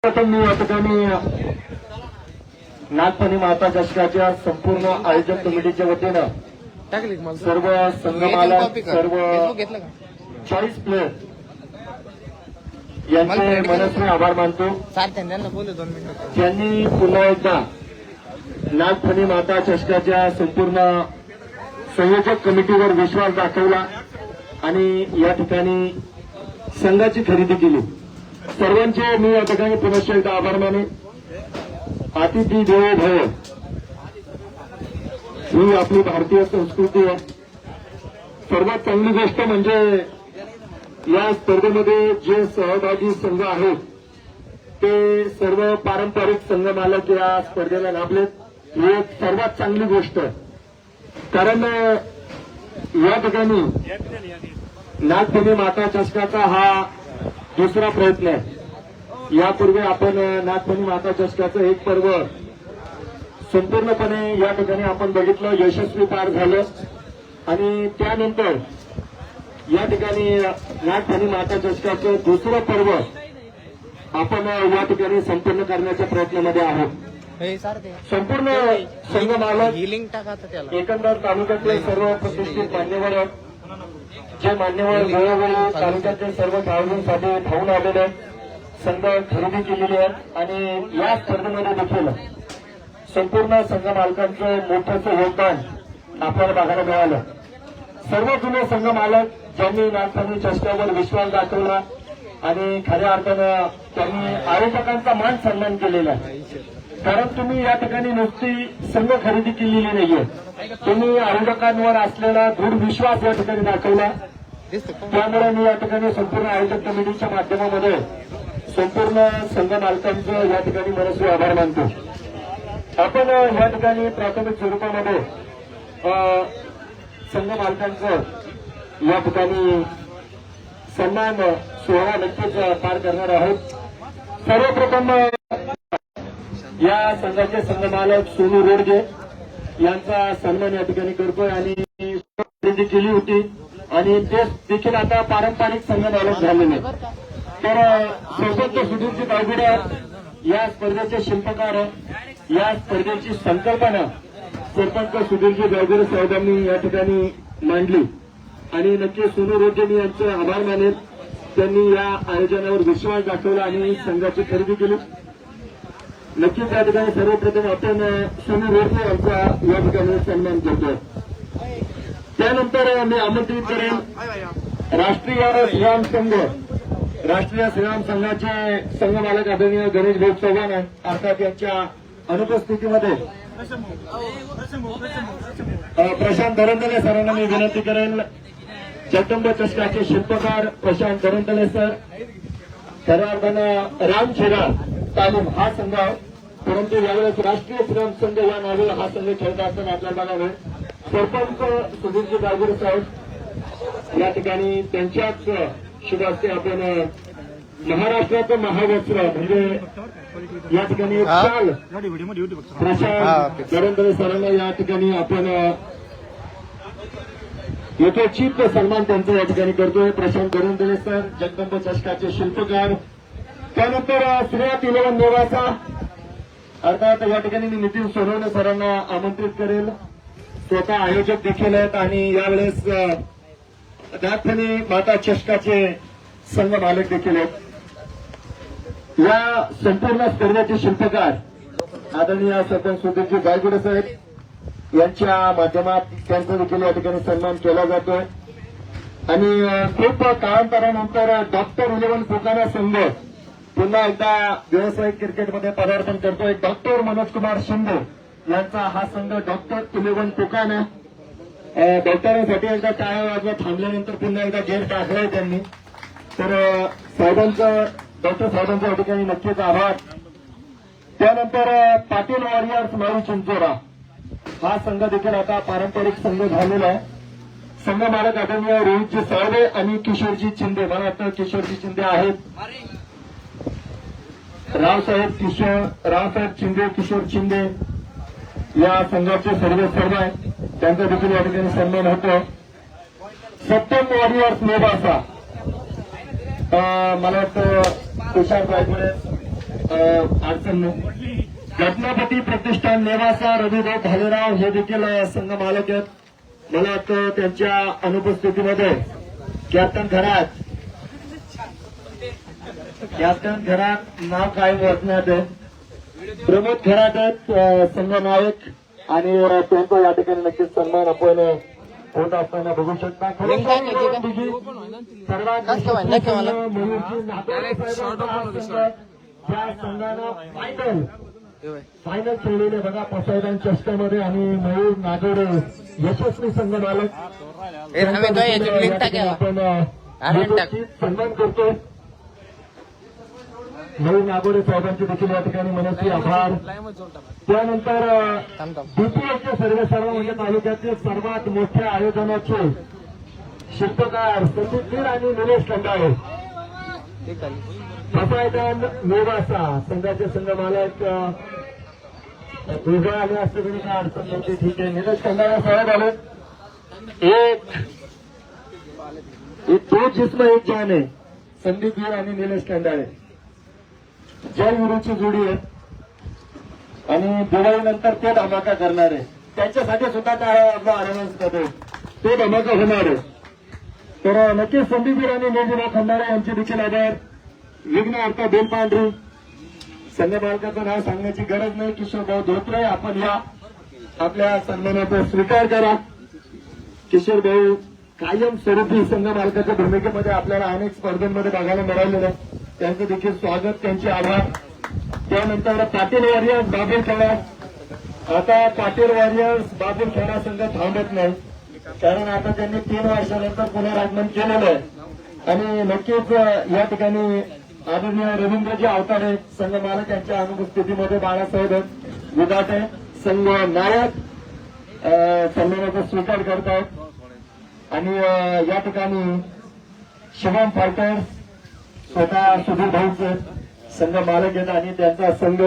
प्रथम मी या ठिकाणी नागपणी माता चषकाच्या संपूर्ण आयोजक कमिटीच्या वतीनं सर्व संघमाला सर्व 40 प्लेयर यांचे मनस्वी आभार मानतो. त्यांनी पुन्हा एकदा नागपणी माता चषकाच्या संपूर्ण संयोजक कमिटीवर विश्वास दाखवला आणि या ठिकाणी संघाची खरेदी केली. सर्वांचे मी या ठिकाणी पुनश्च एकदा आभार माने. अतिथी देवो भव ही आपली भारतीय संस्कृती आहे. सर्वात चांगली गोष्ट म्हणजे या स्पर्धेमध्ये जे सहभागी संघ आहेत ते सर्व पारंपरिक संघ मालक या स्पर्धेला लाभलेत. ही एक सर्वात चांगली गोष्ट आहे. कारण या ठिकाणी नागपणी माता चषकाचा हा दुसरा प्रयत्न आहे. यापूर्वी आपण नागपणी माता चषकाचं एक पर्व संपूर्णपणे या ठिकाणी आपण बघितलं, यशस्वी पार झालं आणि त्यानंतर या ठिकाणी नागपणी माता चषकाचं दुसरं पर्व आपण या ठिकाणी संपन्न करण्याच्या प्रयत्नामध्ये आहोत. संपूर्ण संघ मालक एकंदर तालुक्यातले सर्व प्रतिष्ठित मान्यवर जे मान्यवर वेळोवेळी तालुक्यातील सर्व खेळाडूंसाठी धावून आलेले आहेत. संघ खरेदी केलेली आहे आणि या स्पर्धेमध्ये देखील संपूर्ण संघ मालकांचं मोठं योगदान आपल्याला बघायला मिळालं. सर्व जुने संघ मालक ज्यांनी नागपणी चषकावर विश्वास दाखवला आणि खऱ्या अर्थानं त्यांनी आयोजकांचा मान सन्मान केलेला आहे. कारण तुम्ही या ठिकाणी नुसती संघ खरेदी केलेली नाहीये, तुम्ही आयोजकांवर असलेला दृढ विश्वास या ठिकाणी दाखवला. त्यामुळे मी या ठिकाणी संपूर्ण आयोजक कमिटीच्या माध्यमामध्ये संपूर्ण संघ मालकांचं या ठिकाणी मनस्वी आभार मानतो. आपण या ठिकाणी प्राथमिक स्वरूपामध्ये संघ मालकांचं या ठिकाणी सन्मान सोहळा नक्कीच पार करणार आहोत. सर्वप्रथम या संघाचे संघ मालक सोनू रोडगे यांचा सन्मान या ठिकाणी करतोय आणि खरेदी केली होती आणि ते देखील आता पारंपरिक संघ मालक झालेले. तर सरपंच सुधीरजी गावगिरे या स्पर्धेचे शिल्पकार, या स्पर्धेची संकल्पना सरपंच सुधीरजी गावगिरे साहेबांनी या ठिकाणी मांडली आणि नक्की सोनू रोडगे यांचे आभार मानेल. त्यांनी या आयोजनावर विश्वास दाखवला आणि संघाची खरेदी केली. नक्कीच या ठिकाणी सर्वप्रथम आपण सोनू रोडगे यांचा या ठिकाणी सन्मान करतो. त्यानंतर मी आमंत्रित करेन राष्ट्रीय श्रीराम संघ, राष्ट्रीय श्रीराम संघाचे संघ मालक आदरणीय गणेश भाऊ चव्हाण अर्थात यांच्या अनुपस्थितीमध्ये प्रशांत धरंदले सरांना मी विनंती करेन. जगदंब चषकाचे शिल्पकार प्रशांत धरंदले सर. खऱ्या अर्थानं राम शिरा तालीम हा संघ आहे, परंतु यावेळेस राष्ट्रीय श्रीराम संघ या नावे हा संघ खेळत असताना आपल्याला बघावे. सरपंच सुधीरजी गावगिरे साहेब या ठिकाणी त्यांच्याच शुभ हस्ते आपण महाराष्ट्राचं महावस्त्र म्हणजे या ठिकाणी चाल प्रशांत धरंदले सरांना या ठिकाणी आपण यथोचित सन्मान त्यांचा या ठिकाणी करतोय. प्रशांत धरंदले सर जगदंब चषकाचे शिल्पकार. त्यानंतर श्रेयात 11 नेवासा अर्थात या ठिकाणी मी नितीन सोनवणे सरांना आमंत्रित करेल. स्वतः आयोजक देखील आहेत आणि यावेळेस नागपणी माता चषकाचे संघ मालक देखील आहेत. या संपूर्ण स्पर्धेचे शिल्पकार आदरणीय सरपंच सुधीरजी गायगुडे साहेब यांच्या माध्यमात त्यांचा देखील या ठिकाणी सन्मान केला जातोय. आणि खूप काळांतरानंतर डॉक्टर 11 पोकाना संघ पुन्हा एकदा व्यावसायिक क्रिकेटमध्ये पदार्पण करतोय. डॉक्टर मनोज कुमार शिंदे यांचा हा संघ डॉक्टर 11 पोकाना. डॉक्टरांसाठी एकदा टाळ्या वाजवत थांबल्यानंतर पुन्हा एकदा गेर टाकलाय त्यांनी. तर साहेबांचं डॉक्टर साहेबांच्या या ठिकाणी नक्कीच आभार. त्यानंतर पाटील वॉरियर्स माळी चिंचोरा हा संघ देखील आता पारंपरिक संघ झालेला आहे. संघ मालक आदरणीय रोहितजी साळवे आणि किशोरजी शिंदे, मला वाटतं किशोरजी शिंदे आहेत. रावसाहेब शिंदे, किशोर शिंदे या संघाचे सर्व आहेत, त्यांचा देखील या ठिकाणी सन्मान होतो. सत्यम वॉरियर्स नेवासा मला वाटतं तुषार गायकवाड अडचण नाही. घटनापती प्रतिष्ठान नेवासा रविभाऊ भालेराव हे देखील संघ मालक आहेत. मला वाटतं त्यांच्या अनुपस्थितीमध्ये कॅप्टन घरात नाव कायम वाचण्यात आहे. प्रमोद खरात आहेत संघ नायक आणि त्यांचा या ठिकाणी नक्कीच सन्मान आपण होत असताना बघू शकता. त्या संघानं फायनल खेळलेले बघा पसायदान चषकामध्ये आणि मयूर नागोडे यशस्वी संघ मालक आपण सन्मान करतो. मयूर नागोडे साहेबांचे देखील या ठिकाणी मनस्वी आभार. त्यानंतर बीपीएलचे सर्व म्हणजे तालुक्यातील सर्वात मोठ्या आयोजनाचे शिल्पकार संदीप आणि निलेश खंडाळे पसायदान नेवासा संघाचे संघ मालक उभा आले असते तरी काय अडचण नव्हती. ठीक आहे. निलेश खंडाळे साहेब आले. एक दो जिस्म एक जान आहे. संदीप वीर आणि निलेश खंडाळे जय गुरुची जोडी आहे आणि दिवाळीनंतर ते धमाका करणार आहे. त्यांच्यासाठी सुद्धा काय आपला अरेंज करतो तो धमाका होणार आहे. तर नक्कीच संदीप वीर आणि निलेश खंडाळे यांचे देखील आभार. विघ्न अर्थ बेलपांढरी संघ मालकाचं नाव सांगण्याची गरज नाही. किशोर भाऊ धोत्रे आपण या आपल्या सन्मानाचा स्वीकार करा. किशोर भाऊ कायम स्वरूपी संघ मालकाच्या भूमिकेमध्ये आपल्याला अनेक स्पर्धांमध्ये बघायला मिळालेलं आहे. त्यांचं देखील स्वागत. त्यांचे आभार. त्यानंतर पाटील वॉरियर्स बाबूल खेळा. आता पाटील वॉरियर्स बाबूल खेळा संघ थांबत नाही कारण आता त्यांनी 3 वर्षानंतर पुनरागमन केलेलं आहे आणि नक्कीच या ठिकाणी आदरणीय रवींद्रजी अवतारे संघ मालक यांच्या अनुपस्थितीमध्ये बाळासाहेब विधाते संघ नायक सन्मानाचा स्वीकार करतायत आणि या ठिकाणी शिवम फायटर्स स्वतः सुधीर भाऊचे संघ मालक आहेत आणि त्यांचा संघ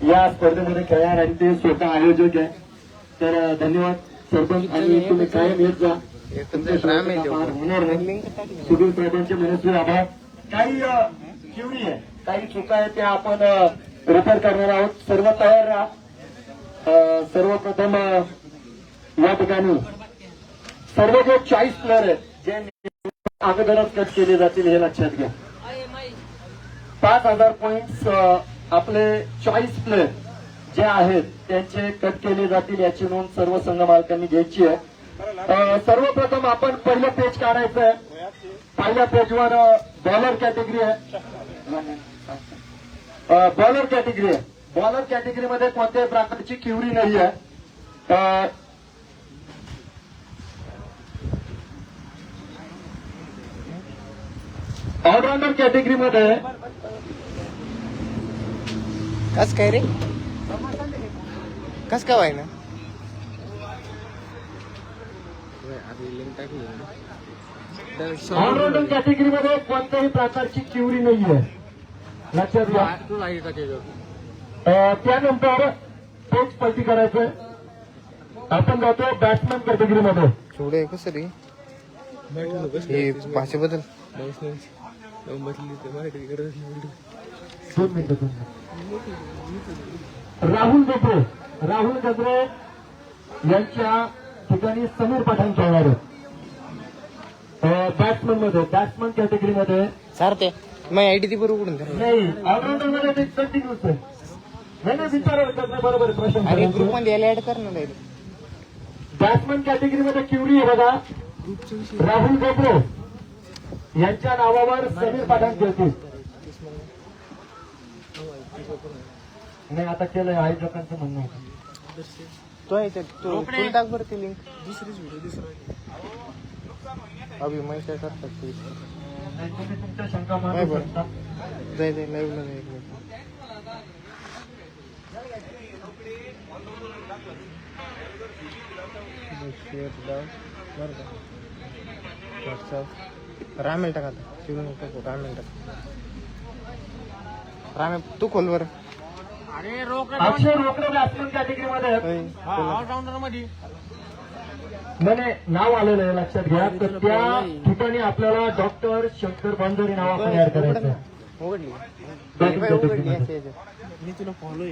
या स्पर्धेमध्ये खेळणार आणि ते स्वतः आयोजक आहे. तर धन्यवाद सरपंच आणि तुम्ही कायम येत जा. होणार नाही. सुधीर साहेबांचे मनस्वी आभार. काही क्युरी आहे काही चुका आहेत त्या आपण रिपेअर करणार आहोत. सर्व तयार राहा. सर्वप्रथम या ठिकाणी सर्व जे 40 प्लेअर आहेत जे अगोदरच कट केले जातील हे लक्षात घ्या. 5,000 पॉइंट्स आपले 40 प्लेअर जे आहेत त्यांचे कट केले जातील याची नोंद सर्व संघ मालकांनी घ्यायची आहे. सर्वप्रथम आपण पहिलं पेज काढायचं आहे. पहिल्या पेजवर बॉलर कॅटेगरी आहे. बॉलर कॅटेगरीमध्ये कोणत्याही प्रकारची क्युरी नाही आहे. ऑलराऊंडर कॅटेगरीमध्ये कस काय रे कस काय ना ऑलराऊंडर कॅटेगरीमध्ये कोणत्याही प्रकारची क्युरी नाही आहे लक्षात घ्या. त्यानंतर पेज पलटी करायचंय. आपण जातो बॅट्समॅन कॅटेगरीमध्ये. थोडे कसं रे हे भाषेबद्दल 2 मिनिटं. राहुल गजरे यांच्या ठिकाणी समीर पठाण खेळणार आहेत. बॅट्समन कॅटेगरीमध्ये सारते मग आयडी ती बरोबर उडून नाही. ऑलराऊंडर मध्ये ते कंटिन्यूस आहे. नाही विचार बरोबर प्रश्न ग्रुप मध्ये याला ऍड कर ना. बॅट्समन कॅटेगरीमध्ये क्युरी आहे बघा. राहुल गजरे यांच्या नावावर समीर पठाण खेळतील. नाही आता केलंय आयोजकांचं म्हणणं होतं. तो आहे तो टाक बरं ती लिंक दुसरीच अभि मैं काय करतात तुम्ही तुमच्या शंका मांडू शकता. जाय लाईव्ह नाही एक रामेल टाका शिवून टाकू. रामे तू खोल बरं. अक्षय रोकडे बॅट्समन कॅटेगरीमध्ये ऑलराऊंडर मध्ये म्हणे नाव आलेलं आहे लक्षात घ्या. तर त्या ठिकाणी आपल्याला डॉक्टर शंकर बांजोरी नाव आपण ऍड करायचं. उघडली बॅटिंग उघडली कॅटेगरीमध्ये याच्या याच्यात. मी तुला फॉलो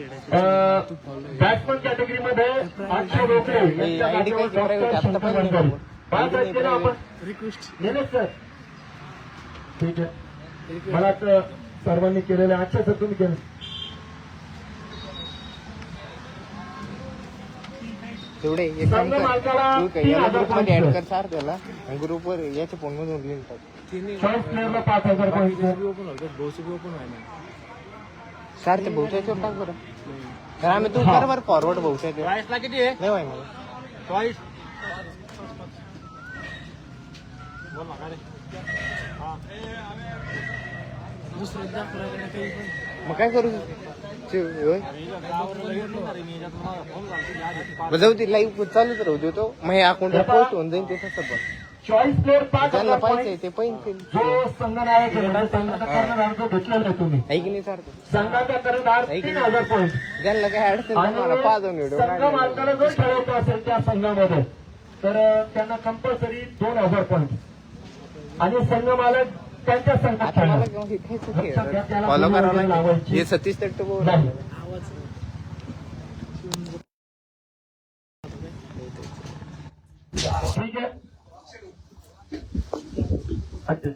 बॅट्समन कॅटेगरीमध्ये अक्षय रोकडे यांच्या आयडी काय जागेवर private डॉक्टर आता शंकर पण नाही वंजारी. बाबा. पाच ID आहेत केलं नाही आपण रिक्वेस्ट गेले सर ठीक आहे मला तर सर्वांनी केलेलं अच्छा सर तुम्ही केलं तेवढे एक काम संघ मालकाला कर. तू काय 3,000 याला ग्रुपमध्ये points ऍड कर सार त्याला आणि ग्रुपवर याच्या फोन मधून लिंक टाक. चॉईस प्लेअरला 5,000 पॉईंट सार ते बहुशाच्यावर टाक बरं. तर आम्ही तू कर बरं फॉरवर्ड बहुशाच्या किती आहे नाही माहिती मला. चॉईस मग काय करू होय जाऊ दे लाईव्ह चालूच राहू दे तो मग हे अकाउंटला पोस्ट होऊन जाईल ते तसं पण चॉईस प्लेअर त्यांना 5,000 पाहिजे पॉईंट ते पैसे जो संघनायक आहे म्हणजे संघाचा कर्णधार जो घेतलेला आहे तुम्ही आहे की नाही सारखं संघाचा कर्णधार 3,000 पॉईंट ज्यांना काय अडचण नाही मला पाच जाऊन आणि संघ मालकाला जर खेळायचं असेल त्या संघामध्ये तर त्यांना कंपल्सरी 2,000 पॉईंट आणि संघ मालक त्यांच्या संघात आता खेळणार. मला लक्षात घ्या, त्याला फॉलो पूर्ण करावं वेळ लागेल लावायची हे 36 टक्के बोल नाही. ठीक आहे अच्छा.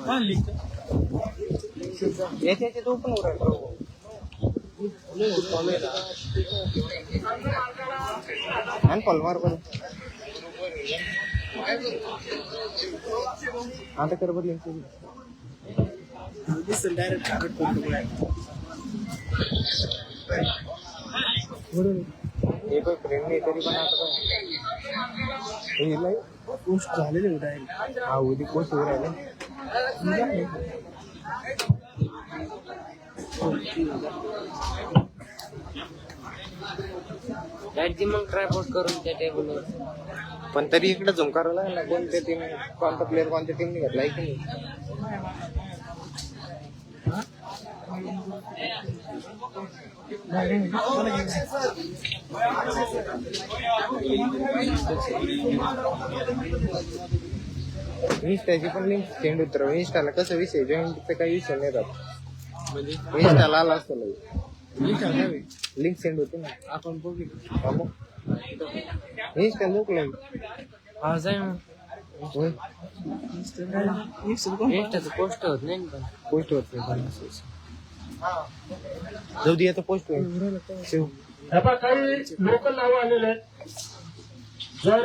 क्वालिटी याचे तो पण उरायला आणि पलवार बरं आता कर बरं लिंक डायरेक्ट हे पण फ्रेंड नाही तरी पण आता पोस्ट झालेले डायरेक्ट हा उद्या कोर्स उभं राहिले मग ट्रायपोर्ट करून त्या टेबलवर पण तरी इकडे झुंकारा लागला कोणत्या टीम कोणता प्लेअर कोणत्या टीमने घेतलाय की नाही इंस्टाची पण लिंक सेंड होत राहू इंस्टाला कसं विषय जॉईंटचा काही विषय नाही राहत इंस्टाला आला असतो लिंक सेंड होते ना आपण बघू इंस्टा लोक लाईक हा जाय मग होय इंस्टाचं पोस्ट होत नाही ना पण पोस्ट होत नाही जाऊ दे आता पोस्ट होईल शिव हे पहा, काही लोकल नावं आलेले आहेत जर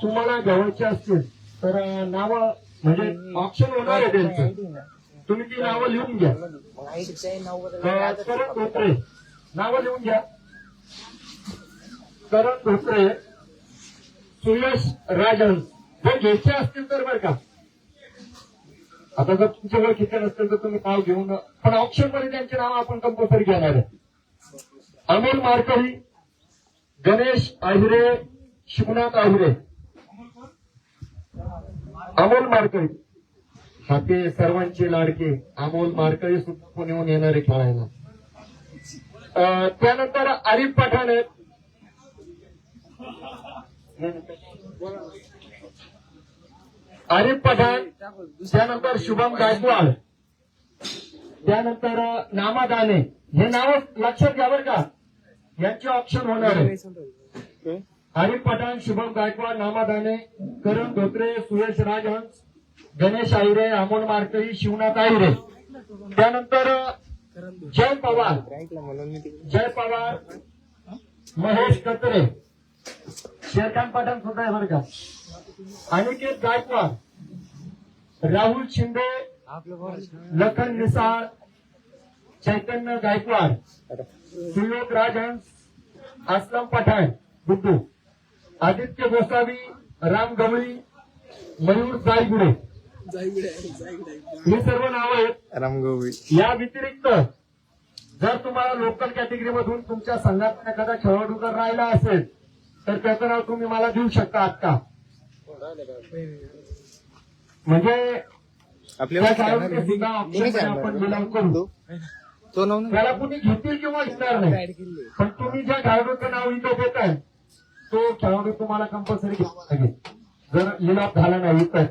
तुम्हाला घ्यावायचे असतील तर नावं म्हणजे ऑप्शन होणार आहे त्यांचं तुम्ही ती नावं लिहून घ्या करण धोत्रे नावं लिहून घ्या करण धोत्रे सुयश राजन जर घ्यायचे असतील तर बरं का आता जर तुमच्याकडे ओळखीचे नसतील तर तुम्ही नाव घेऊन पण ऑप्शन मध्ये त्यांचे नाव आपण कंपल्सरी घेणार आहे अमोल मारकरी गणेश आहिरे शिवनाथ आहिरे अमोल मारकरी हा ते सर्वांचे लाडके अमोल मारकरी सुद्धा पुण्याहून येणारे खेळायला त्यानंतर आरिफ पठाण आहेत आरिफ पठाण त्यानंतर शुभम गायकवाड त्यानंतर नामा दाने हे नाव लक्षात घ्या बरं का यांचे ऑप्शन होणार आहे आरिफ पठाण शुभम गायकवाड नामा दाने करण धोत्रे सुयश राजहंस गणेश आहिरे अमोल मारकरी शिवनाथ आहिरे त्यानंतर जय पवार जय पवार महेश कत्रे शेरखान पठाण सुद्धा आहे बरं का अनिकेत गायकवाड राहुल शिंदे लखन निसाळ चैतन्य गायकवाड सुयोग राजहंस असलम पठाण बुद्धू आदित्य गोसावी राम गवळी मयूर जायगुडे ही सर्व नावं आहेत रामगोबी या व्यतिरिक्त जर तुम्हाला लोकल कॅटेगरी मधून तुमच्या संघात एखादा खेळाडू जर राहिला असेल तर त्याचं नाव तुम्ही मला देऊ शकता आता म्हणजे आपल्याला त्या खेळाडूचे सुद्धा ऑप्शन आपण बिलॉंग करू तो नाव त्याला कुणी घेतील किंवा घेणार नाही पण तुम्ही ज्या खेळाडूचं नाव इथं देताय तो खेळाडू तुम्हाला कंपल्सरी घ्यावा लागेल जर लिलाव झाला नाही तर.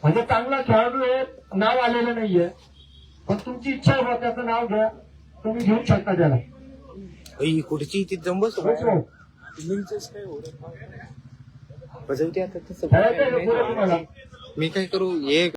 म्हणजे चांगला खेळाडू आहे, नाव आलेलं नाहीये, पण तुमची इच्छा आहे त्याचं नाव घ्या, तुम्ही घेऊ शकता त्याला. खुर्ची ती जंबस हो. बजवते आता तसं खेळायचं आहे का पुढे तुम्हाला? मी काय करू हे